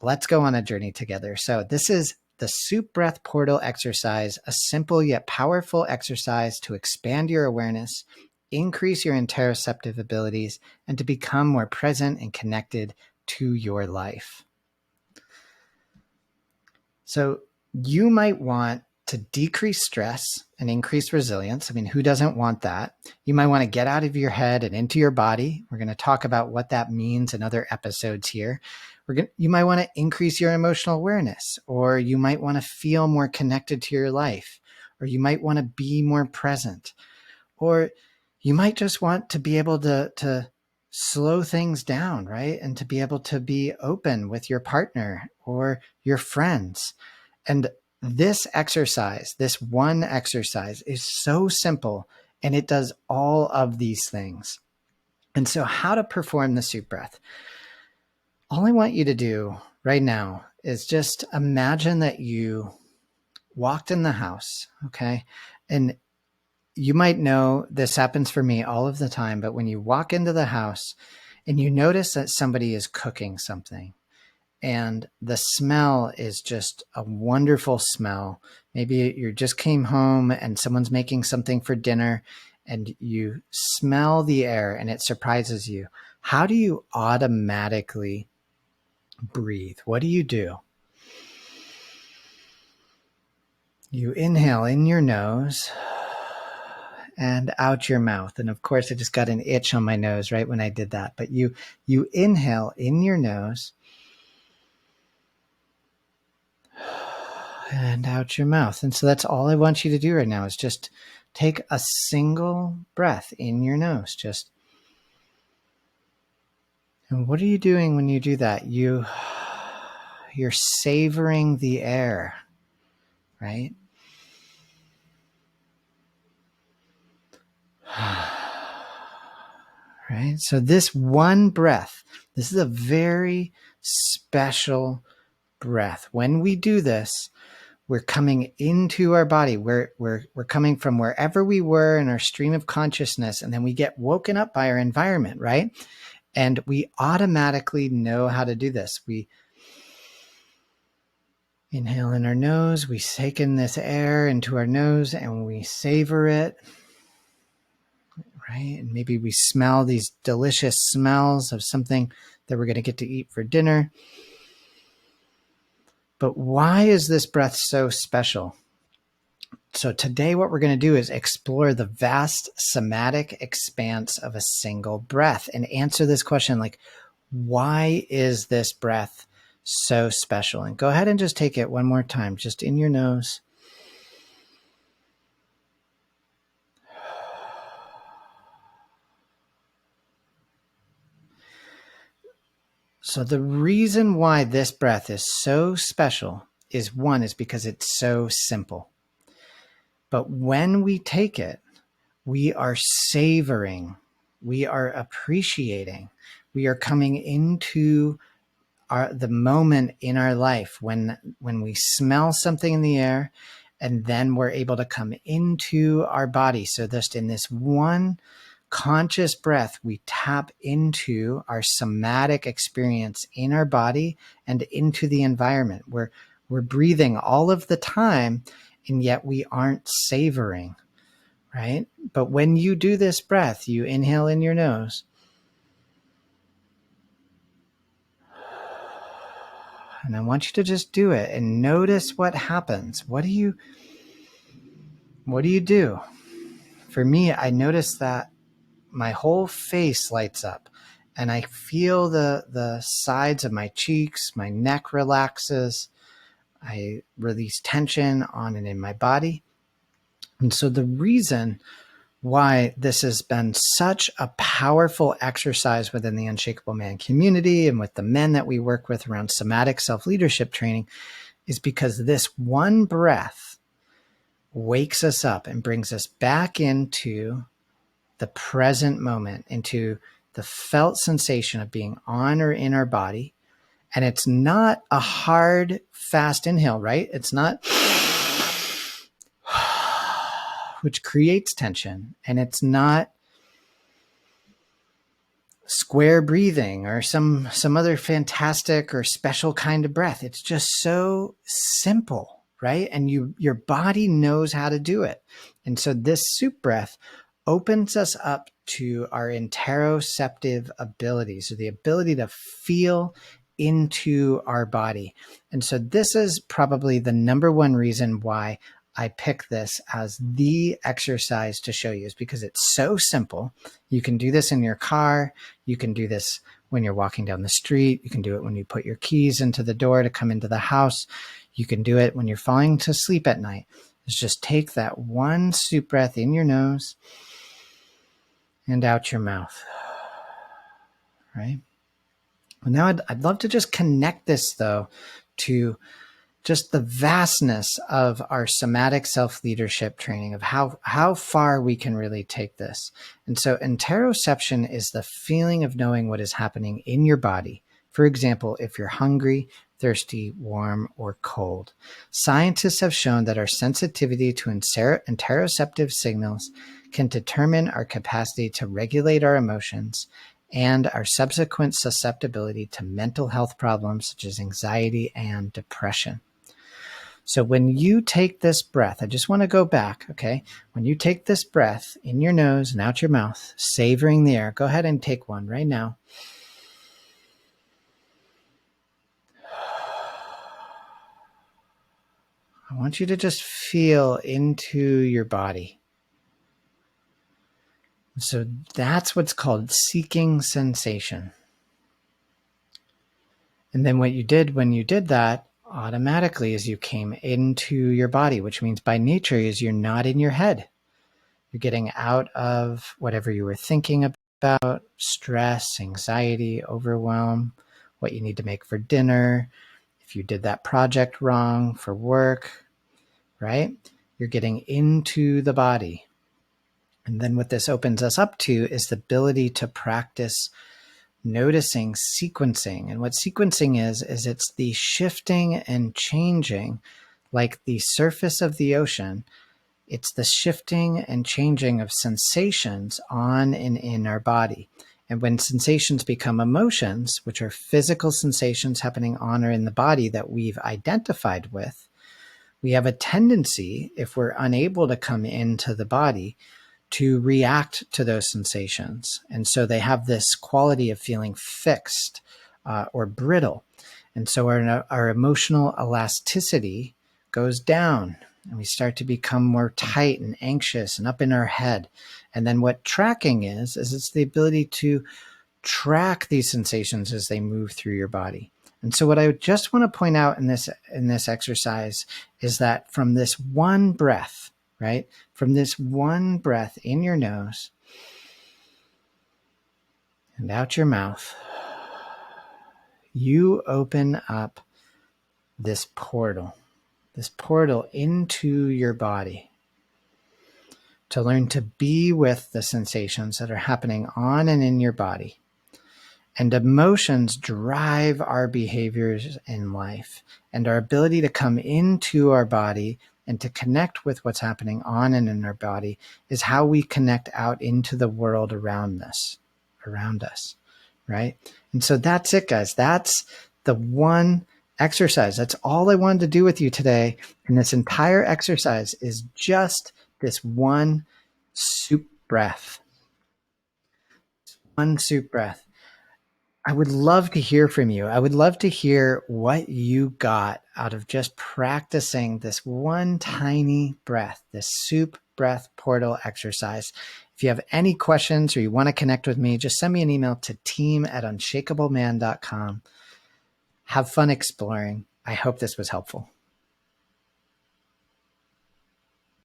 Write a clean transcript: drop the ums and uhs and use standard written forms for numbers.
Let's go on a journey together. So this is the Soup Breath Portal exercise, a simple yet powerful exercise to expand your awareness, increase your interoceptive abilities, and to become more present and connected to your life. So you might want to decrease stress and increase resilience. I mean, who doesn't want that? You might want to get out of your head and into your body. We're going to talk about what that means in other episodes here. You might want to increase your emotional awareness, or you might want to feel more connected to your life, or you might want to be more present, or you might just want to be able to slow things down, right? And to be able to be open with your partner or your friends. And this exercise, this one exercise, is so simple, and it does all of these things. And so how to perform the soup breath? All I want you to do right now is just imagine that you walked in the house, okay? And you might know this happens for me all of the time, but when you walk into the house and you notice that somebody is cooking something, and the smell is just a wonderful smell. Maybe you just came home and someone's making something for dinner and you smell the air and it surprises you. How do you automatically breathe? What do? You inhale in your nose and out your mouth. And of course, I just got an itch on my nose right when I did that. But you inhale in your nose and out your mouth. And so that's all I want you to do right now is just take a single breath in your nose. And what are you doing when you do that? You're savoring the air, right? Right? So this one breath, this is a very special breath. When we do this, we're coming into our body. We're coming from wherever we were in our stream of consciousness, and then we get woken up by our environment, right? And we automatically know how to do this. We inhale in our nose, we take in this air into our nose, and we savor it, right? And maybe we smell these delicious smells of something that we're going to get to eat for dinner. But why is this breath so special? So today what we're going to do is explore the vast somatic expanse of a single breath and answer this question, like, why is this breath so special? And go ahead and just take it one more time, just in your nose. So the reason why this breath is so special is because it's so simple. But when we take it, we are savoring, we are appreciating, we are coming into the moment in our life when we smell something in the air, and then we're able to come into our body. So just in this one conscious breath, we tap into our somatic experience in our body and into the environment. We're breathing all of the time, and yet we aren't savoring, right? But when you do this breath, you inhale in your nose, and I want you to just do it and notice what happens. What do you do? For me, I notice that my whole face lights up and I feel the sides of my cheeks, my neck relaxes. I release tension on and in my body. And so the reason why this has been such a powerful exercise within the Unshakable Man community and with the men that we work with around somatic self-leadership training is because this one breath wakes us up and brings us back into the present moment, into the felt sensation of being on or in our body. And it's not a hard, fast inhale, right? It's not, which creates tension. And it's not square breathing or some other fantastic or special kind of breath. It's just so simple, right? And your body knows how to do it. And so this soup breath opens us up to our interoceptive abilities, so the ability to feel into our body. And so this is probably the number one reason why I pick this as the exercise to show you, is because it's so simple. You can do this in your car. You can do this when you're walking down the street. You can do it when you put your keys into the door to come into the house. You can do it when you're falling to sleep at night. Is just take that one soup breath in your nose and out your mouth, right? Well, now I'd love to just connect this, though, to just the vastness of our somatic self-leadership training, of how far we can really take this. And so interoception is the feeling of knowing what is happening in your body. For example, if you're hungry, thirsty, warm, or cold. Scientists have shown that our sensitivity to interoceptive signals can determine our capacity to regulate our emotions and our subsequent susceptibility to mental health problems such as anxiety and depression. So when you take this breath, I just want to go back, okay? When you take this breath in your nose and out your mouth, savoring the air, go ahead and take one right now. I want you to just feel into your body. So that's what's called seeking sensation. And then what you did when you did that automatically is you came into your body, which means by nature is you're not in your head. You're getting out of whatever you were thinking about, stress, anxiety, overwhelm, what you need to make for dinner, if you did that project wrong for work, right? You're getting into the body. And then what this opens us up to is the ability to practice noticing sequencing. And what sequencing is it's the shifting and changing, like the surface of the ocean. It's the shifting and changing of sensations on and in our body. And when sensations become emotions, which are physical sensations happening on or in the body that we've identified with, we have a tendency, if we're unable to come into the body, to react to those sensations. And so they have this quality of feeling fixed or brittle. And so our emotional elasticity goes down, and we start to become more tight and anxious and up in our head. And then what tracking is it's the ability to track these sensations as they move through your body. And so what I just want to point out in this exercise is that from this one breath, right? From this one breath in your nose and out your mouth, you open up this portal into your body to learn to be with the sensations that are happening on and in your body. And emotions drive our behaviors in life, and our ability to come into our body and to connect with what's happening on and in our body is how we connect out into the world around us, right? And so that's it, guys. That's the one exercise. That's all I wanted to do with you today. And this entire exercise is just this one soup breath. One soup breath. I would love to hear from you. I would love to hear what you got out of just practicing this one tiny breath, this soup breath portal exercise. If you have any questions or you want to connect with me, just send me an email to team@unshakableman.com. Have fun exploring. I hope this was helpful.